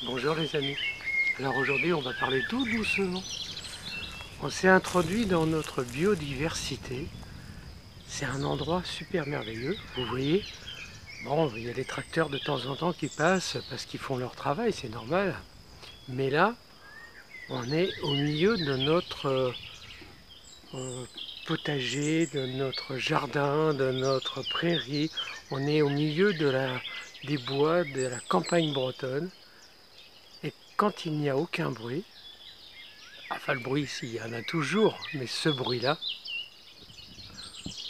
Bonjour les amis. Alors aujourd'hui on va parler tout doucement. On s'est introduit dans notre biodiversité. C'est un endroit super merveilleux. Vous voyez, bon, il y a des tracteurs de temps en temps qui passent parce qu'ils font leur travail, c'est normal. Mais là, on est au milieu de notre potager, de notre jardin, de notre prairie. On est au milieu des bois, de la campagne bretonne. Et quand il n'y a aucun bruit, enfin le bruit ici, il y en a toujours, mais ce bruit-là,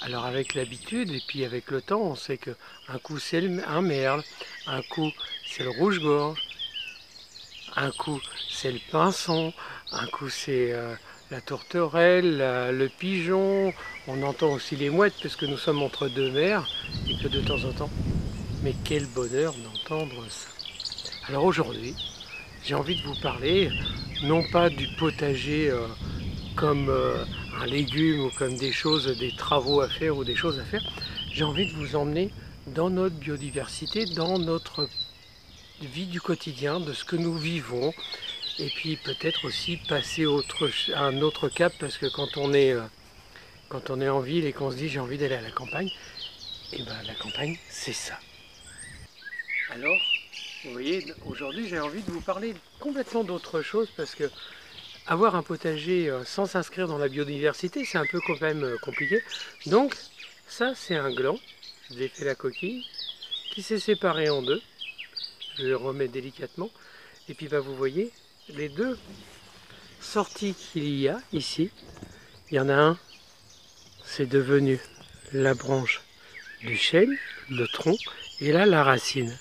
alors avec l'habitude et puis avec le temps, on sait que un coup c'est un merle, un coup c'est le rouge-gorge, un coup c'est le pinson, un coup c'est la tourterelle, le pigeon, on entend aussi les mouettes parce que nous sommes entre deux mers et que de temps en temps. Mais quel bonheur d'entendre ça. Alors aujourd'hui, j'ai envie de vous parler non pas du potager comme un légume ou comme des choses, des travaux à faire ou des choses à faire. J'ai envie de vous emmener dans notre biodiversité, dans notre vie du quotidien, de ce que nous vivons, et puis peut-être aussi passer à un autre cap, parce que quand on est en ville et qu'on se dit j'ai envie d'aller à la campagne, et bien la campagne c'est ça. Alors, vous voyez, aujourd'hui j'ai envie de vous parler complètement d'autre chose, parce que avoir un potager sans s'inscrire dans la biodiversité, c'est un peu quand même compliqué. Donc, ça, c'est un gland. J'ai fait la coquille qui s'est séparé en deux. Je le remets délicatement. Et puis, bah, vous voyez, les deux sorties qu'il y a ici, il y en a un, c'est devenu la branche du chêne, le tronc, et là, la racine.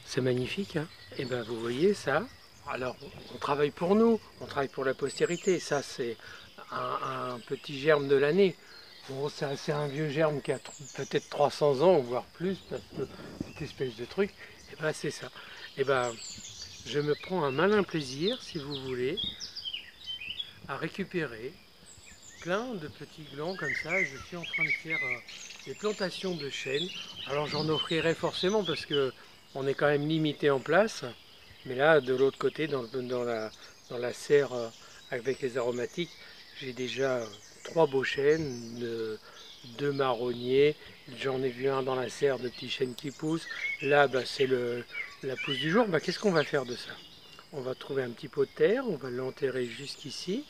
C'est magnifique, hein? Et ben vous voyez ça. Alors, on travaille pour nous, on travaille pour la postérité. Ça, c'est un petit germe de l'année. Bon, c'est un vieux germe qui a peut-être 300 ans, voire plus, parce que cette espèce de truc, et ben c'est ça. Et ben, je me prends un malin plaisir, si vous voulez, à récupérer plein de petits glands comme ça. Je suis en train de faire des plantations de chênes. Alors j'en offrirai forcément parce que on est quand même limité en place. Mais là, de l'autre côté, dans la serre avec les aromatiques, j'ai déjà trois beaux chênes, deux marronniers. J'en ai vu un dans la serre de petits chênes qui poussent. Là, bah, c'est la pousse du jour. Bah, qu'est-ce qu'on va faire de ça? On va trouver un petit pot de terre, on va l'enterrer jusqu'ici.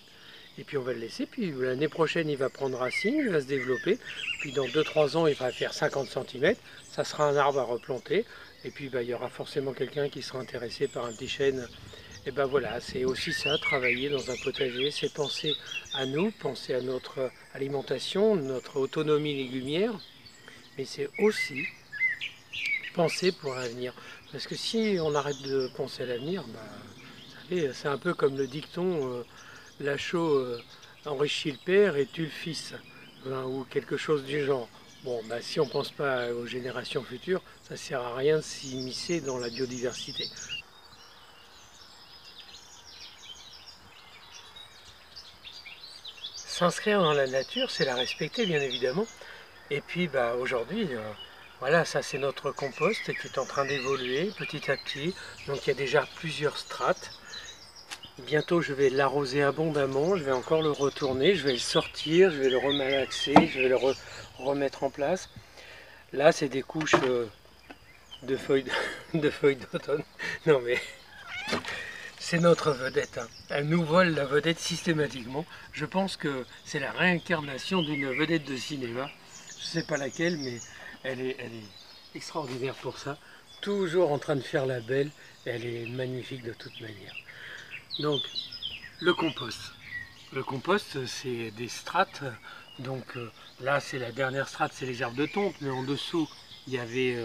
Et puis on va le laisser, puis l'année prochaine il va prendre racine, il va se développer, puis dans 2-3 ans il va faire 50 cm, ça sera un arbre à replanter, et puis bah, il y aura forcément quelqu'un qui sera intéressé par un petit chêne. Et ben voilà, c'est aussi ça, travailler dans un potager, c'est penser à nous, penser à notre alimentation, notre autonomie légumière, mais c'est aussi penser pour l'avenir. Parce que si on arrête de penser à l'avenir, bah, vous savez, c'est un peu comme le dicton Lachaud enrichit le père et tue le fils, hein, ou quelque chose du genre. Bon, bah, si on ne pense pas aux générations futures, ça ne sert à rien de s'immiscer dans la biodiversité. S'inscrire dans la nature, c'est la respecter bien évidemment. Et puis bah, aujourd'hui, voilà, ça c'est notre compost qui est en train d'évoluer petit à petit. Donc il y a déjà plusieurs strates. Bientôt je vais l'arroser abondamment, je vais encore le retourner, je vais le sortir, je vais le remalaxer, je vais le remettre en place. Là c'est des couches de feuilles de feuilles d'automne. Non mais c'est notre vedette, hein. Elle nous vole la vedette systématiquement. Je pense que c'est la réincarnation d'une vedette de cinéma. Je ne sais pas laquelle, mais elle est extraordinaire pour ça. Toujours en train de faire la belle, elle est magnifique de toute manière. Donc le compost. Le compost, c'est des strates. Donc là, c'est la dernière strate, c'est les herbes de tonte. Mais en dessous, il y avait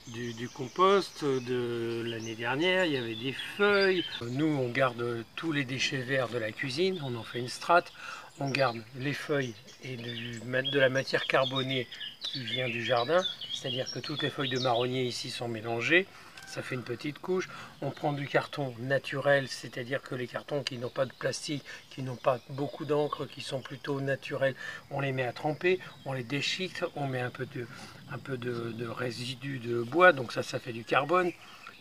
du compost de l'année dernière. Il y avait des feuilles. Nous, on garde tous les déchets verts de la cuisine. On en fait une strate. On garde les feuilles et de la matière carbonée qui vient du jardin. C'est-à-dire que toutes les feuilles de marronnier ici sont mélangées. Ça fait une petite couche. On prend du carton naturel, c'est-à-dire que les cartons qui n'ont pas de plastique, qui n'ont pas beaucoup d'encre, qui sont plutôt naturels, on les met à tremper, on les déchiquette, on met un peu de résidus de bois, donc ça fait du carbone.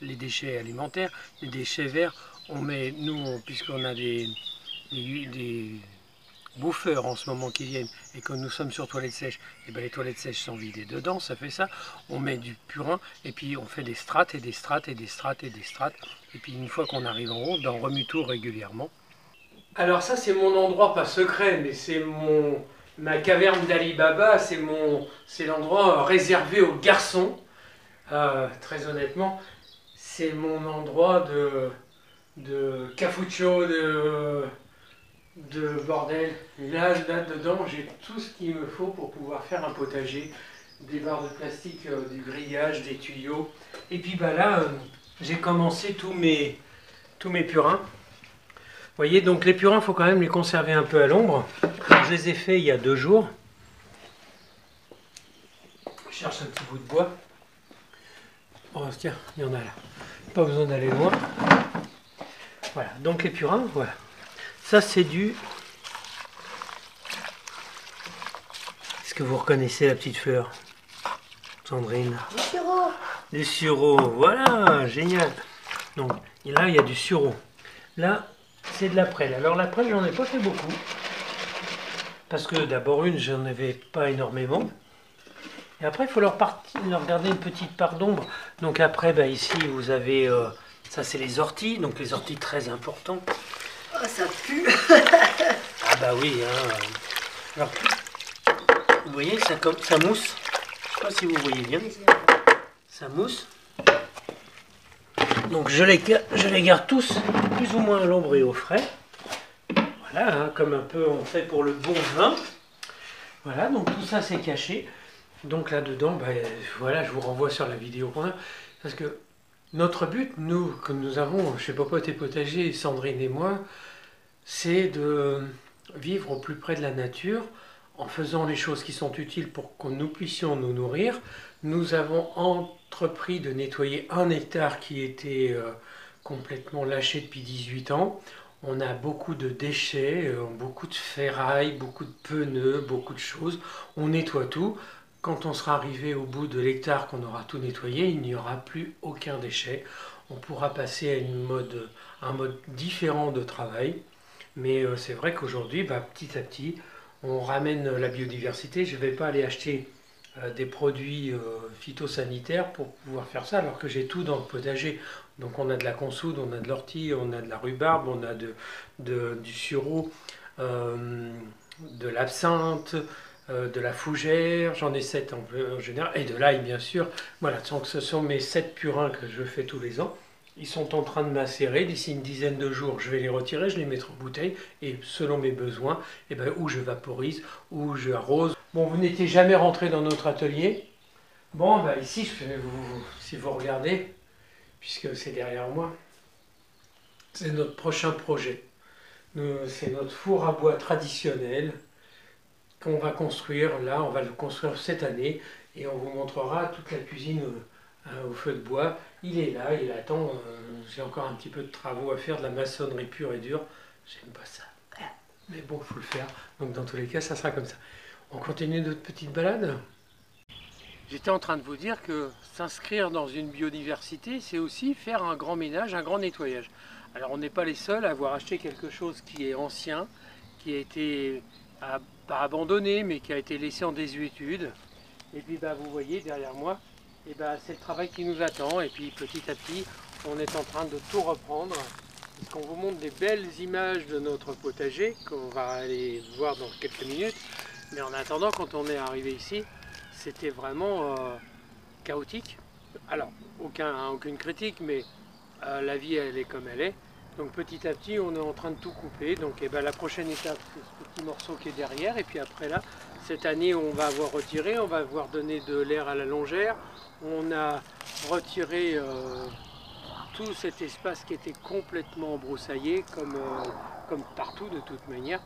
les déchets alimentaires, les déchets verts. On met, nous, puisqu'on a des bouffeurs en ce moment qui viennent et que nous sommes sur toilettes sèches, et bien les toilettes sèches sont vidées dedans, ça fait ça. On met du purin et puis on fait des strates et des strates et des strates et des strates. Et puis une fois qu'on arrive en haut, ben on remue tout régulièrement. Alors ça c'est mon endroit pas secret, mais c'est ma caverne d'Ali Baba, c'est l'endroit réservé aux garçons. Très honnêtement, c'est mon endroit de cafucho, de bordel. Là dedans, j'ai tout ce qu'il me faut pour pouvoir faire un potager. Des barres de plastique, du grillage, des tuyaux. Et puis bah là, j'ai commencé tous mes purins. Vous voyez, donc les purins, il faut quand même les conserver un peu à l'ombre. Je les ai faits il y a 2 jours. Je cherche un petit bout de bois. Oh tiens, il y en a là. Pas besoin d'aller loin. Voilà, donc les purins, voilà. Ça c'est du... Est-ce que vous reconnaissez la petite fleur, Sandrine? Du sureau. Du sureau, voilà, génial. Donc là il y a du sureau. Là c'est de la prêle. Alors la prêle j'en ai pas fait beaucoup. Parce que d'abord j'en avais pas énormément. Et après il faut leur garder une petite part d'ombre. Donc après bah, ici vous avez, ça c'est les orties. Donc les orties très importants. Oh ça pue. Ah bah oui, hein. Alors, vous voyez, ça mousse. Je sais pas si vous voyez bien. Ça mousse. Donc je les garde tous plus ou moins à l'ombre et au frais. Voilà, hein, comme un peu on fait pour le bon vin. Voilà, donc tout ça c'est caché. Donc là-dedans, bah, voilà, je vous renvoie sur la vidéo qu'on a. Parce que notre but, nous, que nous avons chez Popote et Potager, Sandrine et moi, c'est de vivre au plus près de la nature, en faisant les choses qui sont utiles pour que nous puissions nous nourrir. Nous avons entrepris de nettoyer 1 hectare qui était complètement lâché depuis 18 ans. On a beaucoup de déchets, beaucoup de ferraille, beaucoup de pneus, beaucoup de choses. On nettoie tout. Quand on sera arrivé au bout de l'hectare, qu'on aura tout nettoyé, il n'y aura plus aucun déchet. On pourra passer à un mode différent de travail. Mais c'est vrai qu'aujourd'hui, bah, petit à petit, on ramène la biodiversité. Je ne vais pas aller acheter des produits phytosanitaires pour pouvoir faire ça, alors que j'ai tout dans le potager. Donc on a de la consoude, on a de l'ortie, on a de la rhubarbe, on a du sureau, de l'absinthe, de la fougère, j'en ai 7 en général, et de l'ail bien sûr. Voilà, donc ce sont mes 7 purins que je fais tous les ans. Ils sont en train de macérer. D'ici une dizaine de jours, je vais les retirer, je les mettrai en bouteille. Et selon mes besoins, eh ben, ou je vaporise, ou je arrose. Bon, vous n'étiez jamais rentré dans notre atelier. Bon, ben, ici, si vous regardez, puisque c'est derrière moi, c'est notre prochain projet. C'est notre four à bois traditionnel qu'on va construire. Là, on va le construire cette année. Et on vous montrera toute la cuisine au feu de bois. Il est là, il attend. J'ai encore un petit peu de travaux à faire, de la maçonnerie pure et dure. J'aime pas ça. Mais bon, il faut le faire. Donc dans tous les cas, ça sera comme ça. On continue notre petite balade. J'étais en train de vous dire que s'inscrire dans une biodiversité, c'est aussi faire un grand ménage, un grand nettoyage. Alors on n'est pas les seuls à avoir acheté quelque chose qui est ancien, qui a été pas abandonné, mais qui a été laissé en désuétude. Et puis bah, vous voyez derrière moi, et bah, c'est le travail qui nous attend. Et puis petit à petit, on est en train de tout reprendre. Puisqu'on vous montre des belles images de notre potager, qu'on va aller voir dans quelques minutes. Mais en attendant, quand on est arrivé ici, c'était vraiment chaotique. Alors, aucune critique, mais la vie, elle est comme elle est. Donc petit à petit, on est en train de tout couper. Donc et ben, la prochaine étape, c'est ce petit morceau qui est derrière. Et puis après là, cette année, on va avoir retiré, on va avoir donné de l'air à la longère. On a retiré tout cet espace qui était complètement broussaillé, comme partout de toute manière.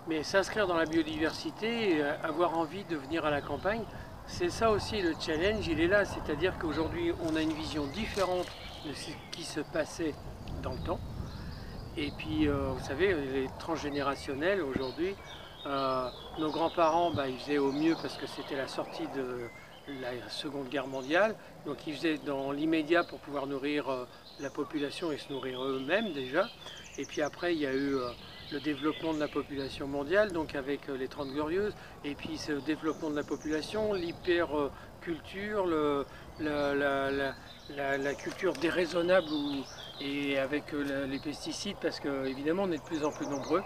Mais s'inscrire dans la biodiversité, avoir envie de venir à la campagne, c'est ça aussi le challenge, il est là. C'est-à-dire qu'aujourd'hui, on a une vision différente de ce qui se passait dans le temps. Et puis, vous savez, les transgénérationnels aujourd'hui, nos grands-parents, bah, ils faisaient au mieux parce que c'était la sortie la Seconde Guerre mondiale. Donc ils faisaient dans l'immédiat pour pouvoir nourrir la population et se nourrir eux-mêmes déjà. Et puis après il y a eu le développement de la population mondiale, donc avec les 30 Glorieuses, et puis ce développement de la population, l'hyperculture, la culture déraisonnable et avec les pesticides, parce qu'évidemment on est de plus en plus nombreux.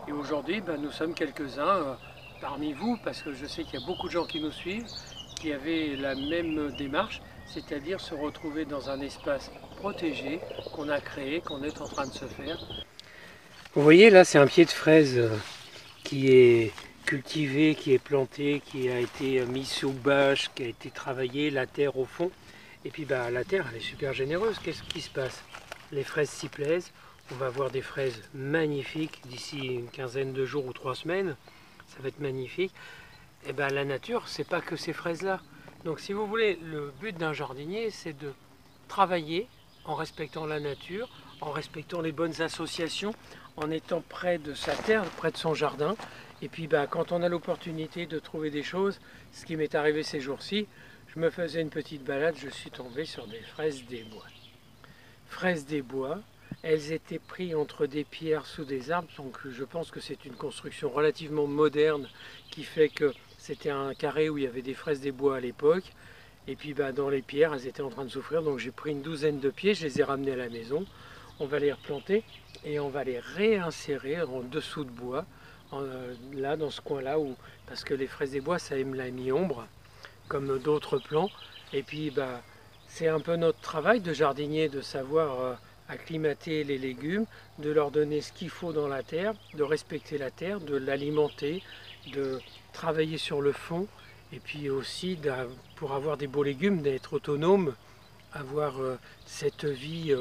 Et aujourd'hui, nous sommes quelques-uns parmi vous, parce que je sais qu'il y a beaucoup de gens qui nous suivent, qui avaient la même démarche, c'est-à-dire se retrouver dans un espace protégé qu'on a créé, qu'on est en train de se faire. Vous voyez là, c'est un pied de fraise qui est cultivé, qui est planté, qui a été mis sous bâche, qui a été travaillé, la terre au fond. Et puis la terre, elle est super généreuse. Qu'est-ce qui se passe? Les fraises s'y plaisent. On va avoir des fraises magnifiques d'ici une quinzaine de jours ou 3 semaines. Ça va être magnifique. Et la nature, c'est pas que ces fraises-là. Donc si vous voulez, le but d'un jardinier, c'est de travailler en respectant la nature, en respectant les bonnes associations, en étant près de sa terre, près de son jardin. Et puis quand on a l'opportunité de trouver des choses, ce qui m'est arrivé ces jours-ci, je me faisais une petite balade, je suis tombé sur des fraises des bois. Fraises des bois, elles étaient prises entre des pierres sous des arbres, donc je pense que c'est une construction relativement moderne qui fait que c'était un carré où il y avait des fraises des bois à l'époque. Et puis dans les pierres, elles étaient en train de souffrir, donc j'ai pris une douzaine de pieds, je les ai ramenés à la maison. On va les replanter et on va les réinsérer en dessous de bois, là dans ce coin-là, parce que les fraises des bois, ça aime la mi-ombre, comme d'autres plants. Et puis c'est un peu notre travail de jardinier de savoir acclimater les légumes, de leur donner ce qu'il faut dans la terre, de respecter la terre, de l'alimenter, de travailler sur le fond, et puis aussi pour avoir des beaux légumes, d'être autonome, avoir cette vie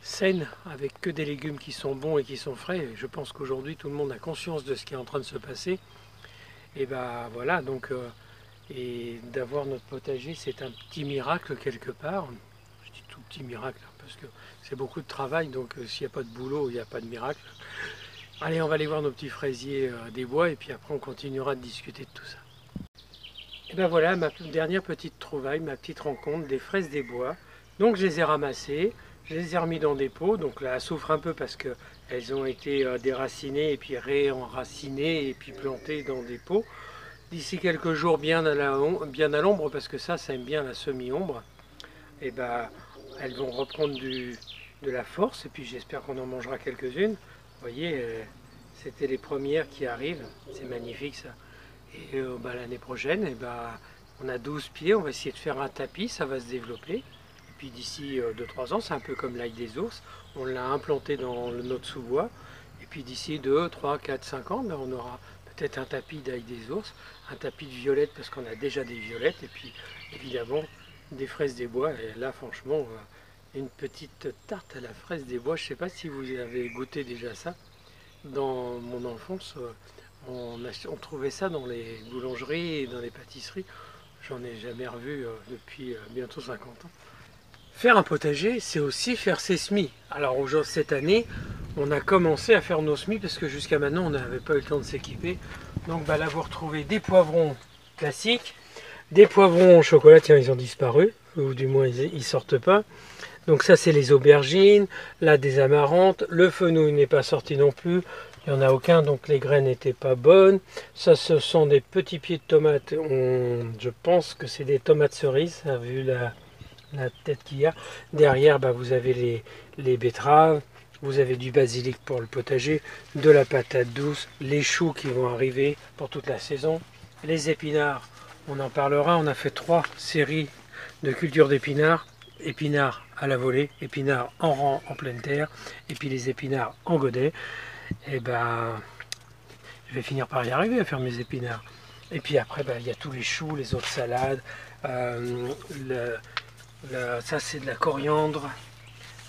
saine avec que des légumes qui sont bons et qui sont frais. Je pense qu'aujourd'hui tout le monde a conscience de ce qui est en train de se passer. Et voilà, donc et d'avoir notre potager, c'est un petit miracle quelque part. Je dis tout petit miracle parce que c'est beaucoup de travail, donc s'il n'y a pas de boulot, il n'y a pas de miracle. Allez, on va aller voir nos petits fraisiers des bois et puis après on continuera de discuter de tout ça. Et voilà ma dernière petite trouvaille, ma petite rencontre des fraises des bois. Donc je les ai ramassées, je les ai remis dans des pots. Donc là, elles souffrent un peu parce qu'elles ont été déracinées et puis réenracinées et puis plantées dans des pots. D'ici quelques jours bien à l'ombre, parce que ça aime bien la semi-ombre, et elles vont reprendre de la force, et puis j'espère qu'on en mangera quelques-unes. Vous voyez, c'était les premières qui arrivent, c'est magnifique ça. Et l'année prochaine, on a 12 pieds, on va essayer de faire un tapis, ça va se développer. Et puis d'ici 2-3 ans, c'est un peu comme l'ail des ours, on l'a implanté dans notre sous-bois, et puis d'ici 2, 3, 4, 5 ans, on aura peut-être un tapis d'ail des ours, un tapis de violettes parce qu'on a déjà des violettes, et puis évidemment des fraises des bois. Et là franchement, une petite tarte à la fraise des bois, je ne sais pas si vous avez goûté déjà ça. Dans mon enfance, on trouvait ça dans les boulangeries et dans les pâtisseries. J'en ai jamais revu depuis bientôt 50 ans. Faire un potager, c'est aussi faire ses semis. Alors cette année, on a commencé à faire nos semis parce que jusqu'à maintenant, on n'avait pas eu le temps de s'équiper. Donc là, vous retrouvez des poivrons classiques, des poivrons au chocolat, tiens, ils ont disparu, ou du moins ils ne sortent pas. Donc ça, c'est les aubergines, là des amarantes, le fenouil n'est pas sorti non plus, il n'y en a aucun, donc les graines n'étaient pas bonnes. Ça, ce sont des petits pieds de tomates, je pense que c'est des tomates cerises, vu la tête qu'il y a. Derrière, vous avez les betteraves, vous avez du basilic pour le potager, de la patate douce, les choux qui vont arriver pour toute la saison, les épinards, on en parlera, on a fait 3 séries de culture d'épinards, épinards à la volée, épinards en rang en pleine terre, et puis les épinards en godet. Et je vais finir par y arriver à faire mes épinards. Et puis après, il y a tous les choux, les autres salades, ça c'est de la coriandre,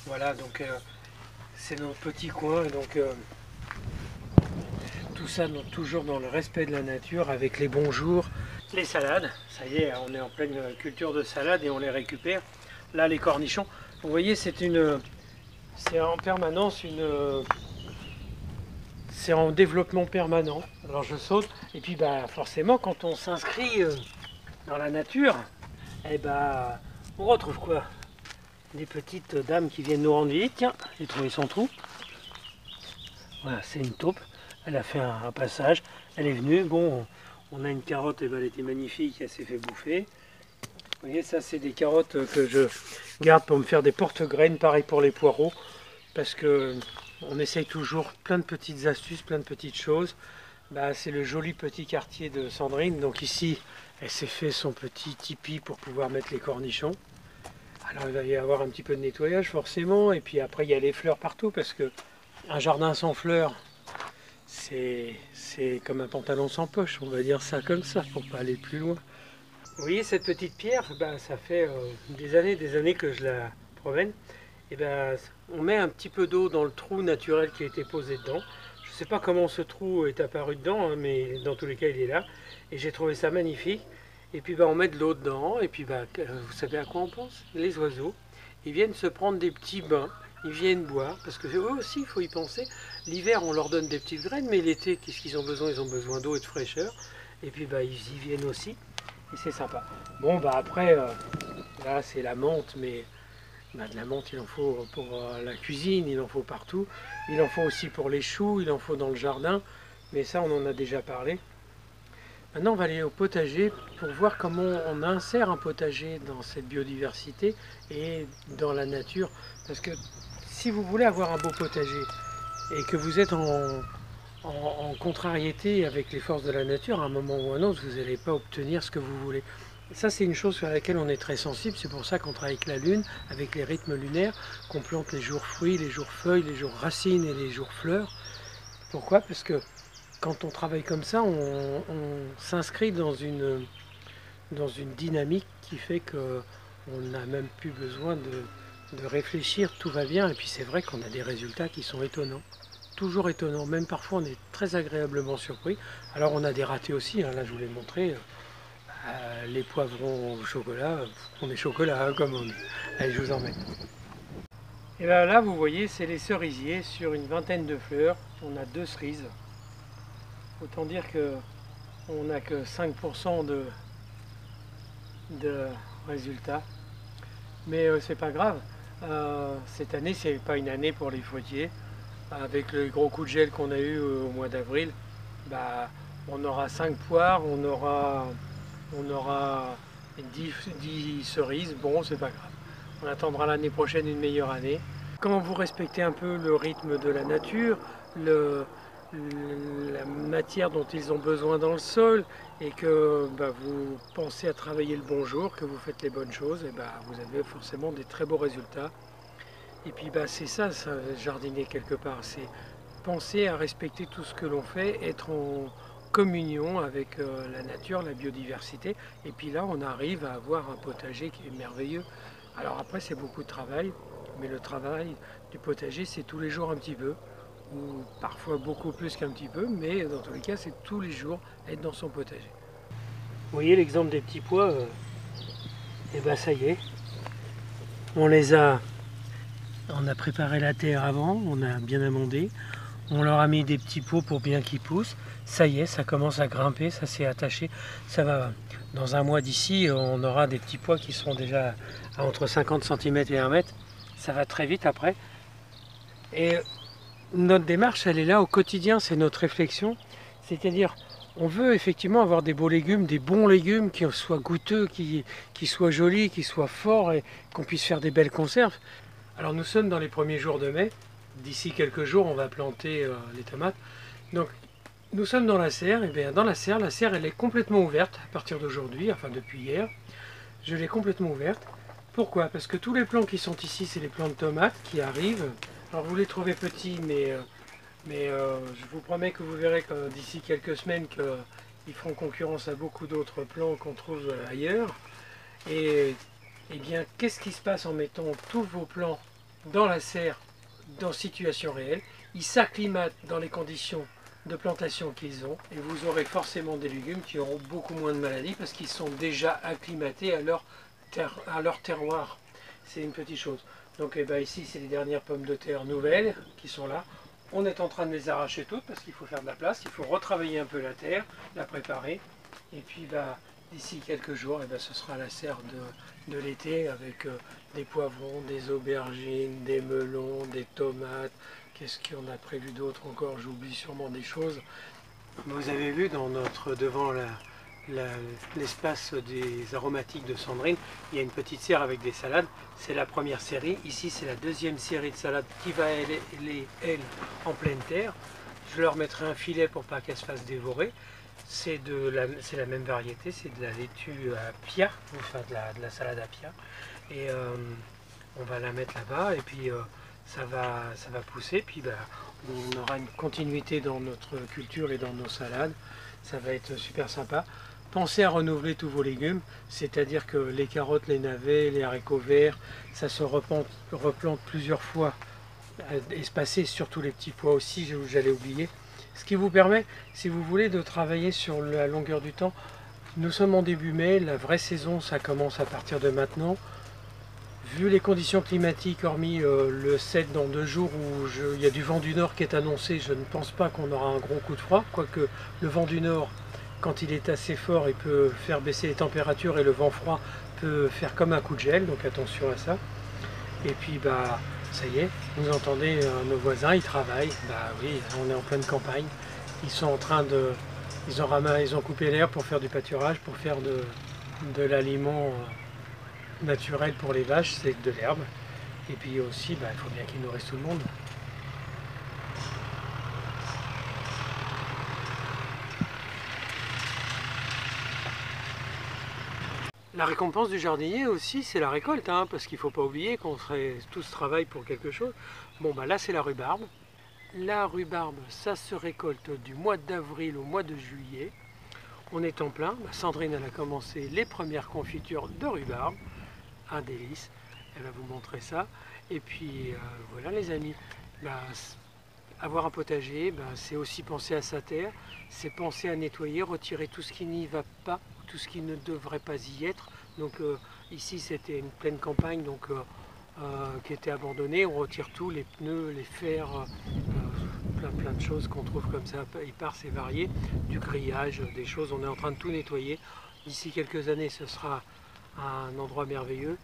voilà, donc c'est notre petit coin, donc tout ça donc, toujours dans le respect de la nature, avec les bons jours. Les salades, ça y est, on est en pleine culture de salade et on les récupère. Là, les cornichons, vous voyez, c'est en permanence c'est en développement permanent. Alors je saute, et puis forcément, quand on s'inscrit dans la nature, eh ben, on retrouve quoi? Des petites dames qui viennent nous rendre visite. Tiens, j'ai trouvé son trou. Voilà, c'est une taupe. Elle a fait un passage. Elle est venue. Bon, on a une carotte, et ben, elle était magnifique. Elle s'est fait bouffer. Vous voyez, ça, c'est des carottes que je garde pour me faire des porte-graines. Pareil pour les poireaux. Parce que on essaye toujours plein de petites astuces, plein de petites choses. Bah, c'est le joli petit quartier de Sandrine. Donc ici, elle s'est fait son petit tipi pour pouvoir mettre les cornichons. Alors il va y avoir un petit peu de nettoyage forcément. Et puis après, il y a les fleurs partout. Parce que un jardin sans fleurs, c'est comme un pantalon sans poche. On va dire ça comme ça, pour pas aller plus loin. Vous voyez cette petite pierre, bah, ça fait des années que je la promène. Et ben, on met un petit peu d'eau dans le trou naturel qui a été posé dedans. Je ne sais pas comment ce trou est apparu dedans, hein, mais dans tous les cas, il est là. Et j'ai trouvé ça magnifique. Et puis on met de l'eau dedans. Et puis vous savez à quoi on pense? Les oiseaux. Ils viennent se prendre des petits bains. Ils viennent boire. Parce que eux aussi, il faut y penser. L'hiver, on leur donne des petites graines. Mais l'été, qu'est-ce qu'ils ont besoin? Ils ont besoin d'eau et de fraîcheur. Et puis ils y viennent aussi. Et c'est sympa. Bon, après, là, c'est la menthe. Mais de la menthe, il en faut pour la cuisine, il en faut partout. Il en faut aussi pour les choux, il en faut dans le jardin. Mais ça, on en a déjà parlé. Maintenant, on va aller au potager pour voir comment on insère un potager dans cette biodiversité et dans la nature. Parce que si vous voulez avoir un beau potager et que vous êtes en contrariété avec les forces de la nature, à un moment ou à un autre, vous n'allez pas obtenir ce que vous voulez. Ça, c'est une chose sur laquelle on est très sensible. C'est pour ça qu'on travaille avec la Lune, avec les rythmes lunaires, qu'on plante les jours fruits, les jours feuilles, les jours racines et les jours fleurs. Pourquoi? Parce que quand on travaille comme ça, on s'inscrit dans une dynamique qui fait qu'on n'a même plus besoin de réfléchir, tout va bien. Et puis c'est vrai qu'on a des résultats qui sont étonnants. Toujours étonnants. Même parfois, on est très agréablement surpris. Alors on a des ratés aussi, hein. Là, je vous l'ai montré. Les poivrons au chocolat, on est chocolat, hein, comme on dit. Allez, je vous emmène. Et bien là, vous voyez, c'est les cerisiers sur une vingtaine de fleurs. On a 2 cerises. Autant dire que on n'a que 5% de résultats. Mais c'est pas grave. Cette année, c'est pas une année pour les fruitiers. Avec le gros coup de gel qu'on a eu au mois d'avril, on aura 5 poires, on aura 10 cerises, bon, c'est pas grave. On attendra l'année prochaine une meilleure année. Quand vous respectez un peu le rythme de la nature, la matière dont ils ont besoin dans le sol, et que vous pensez à travailler le bon jour, que vous faites les bonnes choses, et vous avez forcément des très beaux résultats. Et puis c'est ça, jardiner quelque part, c'est penser à respecter tout ce que l'on fait, être en communion avec la nature, la biodiversité. Et puis là, on arrive à avoir un potager qui est merveilleux. Alors après, c'est beaucoup de travail, mais le travail du potager, c'est tous les jours un petit peu, ou parfois beaucoup plus qu'un petit peu, mais dans tous les cas, c'est tous les jours être dans son potager. Vous voyez l'exemple des petits pois, et ça y est, on a préparé la terre avant, on a bien amendé. On leur a mis des petits pots pour bien qu'ils poussent. Ça y est, ça commence à grimper, ça s'est attaché. Ça va, dans un mois d'ici, on aura des petits pois qui seront déjà à entre 50 cm et 1 mètre. Ça va très vite après. Et notre démarche, elle est là au quotidien, c'est notre réflexion. C'est-à-dire, on veut effectivement avoir des beaux légumes, des bons légumes qui soient goûteux, qui soient jolis, qui soient forts et qu'on puisse faire des belles conserves. Alors nous sommes dans les premiers jours de mai. D'ici quelques jours, on va planter les tomates. Donc, nous sommes dans la serre. Et bien, dans la serre elle est complètement ouverte à partir d'aujourd'hui, enfin depuis hier. Je l'ai complètement ouverte. Pourquoi? Parce que tous les plants qui sont ici, c'est les plants de tomates qui arrivent. Alors, vous les trouvez petits, mais je vous promets que vous verrez que d'ici quelques semaines qu'ils feront concurrence à beaucoup d'autres plants qu'on trouve ailleurs. Et bien, qu'est-ce qui se passe en mettant tous vos plants dans la serre dans situation réelle? Ils s'acclimatent dans les conditions de plantation qu'ils ont et vous aurez forcément des légumes qui auront beaucoup moins de maladies parce qu'ils sont déjà acclimatés à leur terroir. C'est une petite chose. Donc ici, c'est les dernières pommes de terre nouvelles qui sont là. On est en train de les arracher toutes parce qu'il faut faire de la place, il faut retravailler un peu la terre, la préparer. Et puis d'ici quelques jours, ce sera la serre de l'été avec des poivrons, des aubergines, des melons, des tomates. Qu'est-ce qu'on a prévu d'autre encore? J'oublie sûrement des choses. Vous avez vu devant l'espace des aromatiques de Sandrine, il y a une petite serre avec des salades. C'est la première série. Ici, c'est la deuxième série de salades qui va, elle, en pleine terre. Je leur mettrai un filet pour pas qu'elle se fasse dévorer. C'est la même variété, c'est de la laitue à pia, enfin de la salade à pia. Et on va la mettre là-bas et puis ça va pousser. Puis on aura une continuité dans notre culture et dans nos salades. Ça va être super sympa. Pensez à renouveler tous vos légumes, c'est-à-dire que les carottes, les navets, les haricots verts, ça se replante plusieurs fois, espacé, surtout les petits pois aussi, j'allais oublier. Ce qui vous permet, si vous voulez, de travailler sur la longueur du temps. Nous sommes en début mai, la vraie saison, ça commence à partir de maintenant. Vu les conditions climatiques, hormis le 7 dans 2 jours où il y a du vent du nord qui est annoncé, je ne pense pas qu'on aura un gros coup de froid, quoique le vent du nord, quand il est assez fort, il peut faire baisser les températures et le vent froid peut faire comme un coup de gel, donc attention à ça. Et puis ça y est, vous entendez nos voisins, ils travaillent. Oui, on est en pleine campagne. Ils sont en train ils ont coupé l'herbe pour faire du pâturage, pour faire de l'aliment naturel pour les vaches, c'est de l'herbe. Et puis aussi, il faut bien qu'ils nourrissent tout le monde. La récompense du jardinier aussi, c'est la récolte, parce qu'il ne faut pas oublier qu'on ferait tout ce travail pour quelque chose. Bon, là, c'est la rhubarbe. La rhubarbe, ça se récolte du mois d'avril au mois de juillet. On est en plein. Sandrine, elle a commencé les premières confitures de rhubarbe. Un délice. Elle va vous montrer ça. Et puis, voilà les amis. Avoir un potager, c'est aussi penser à sa terre. C'est penser à nettoyer, retirer tout ce qui n'y va pas, tout ce qui ne devrait pas y être. Donc ici c'était une pleine campagne qui était abandonnée. On retire tout, les pneus, les fers, plein de choses qu'on trouve comme ça, épars et variés, du grillage, des choses. On est en train de tout nettoyer. D'ici quelques années, ce sera un endroit merveilleux.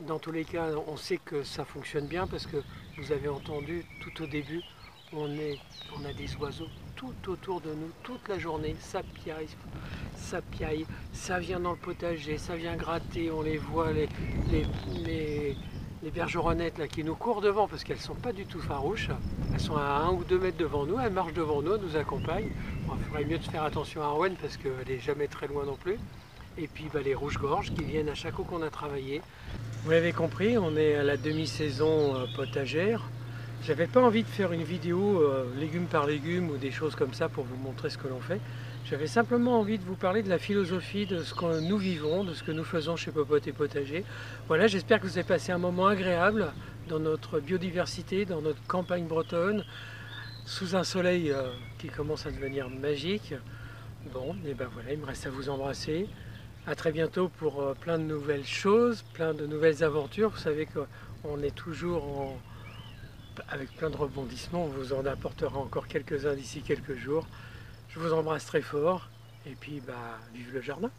Dans tous les cas, on sait que ça fonctionne bien parce que vous avez entendu tout au début, on a des oiseaux tout autour de nous, toute la journée, ça piaille, ça vient dans le potager, ça vient gratter, on les voit, les bergeronnettes là, qui nous courent devant parce qu'elles ne sont pas du tout farouches, elles sont à 1 ou 2 mètres devant nous, elles marchent devant nous, elles nous accompagnent. Bon, il faudrait mieux de faire attention à Arwen parce qu'elle n'est jamais très loin non plus. Et puis les rouges-gorges qui viennent à chaque coup qu'on a travaillé. Vous l'avez compris, on est à la demi-saison potagère. J'avais pas envie de faire une vidéo légume par légume ou des choses comme ça pour vous montrer ce que l'on fait. J'avais simplement envie de vous parler de la philosophie de ce que nous vivons, de ce que nous faisons chez Popote et Potager. Voilà, j'espère que vous avez passé un moment agréable dans notre biodiversité, dans notre campagne bretonne, sous un soleil qui commence à devenir magique. Bon, et voilà, il me reste à vous embrasser. À très bientôt pour plein de nouvelles choses, plein de nouvelles aventures. Vous savez qu'on est toujours avec plein de rebondissements. On vous en apportera encore quelques-uns d'ici quelques jours. Je vous embrasse très fort et puis vive le jardin.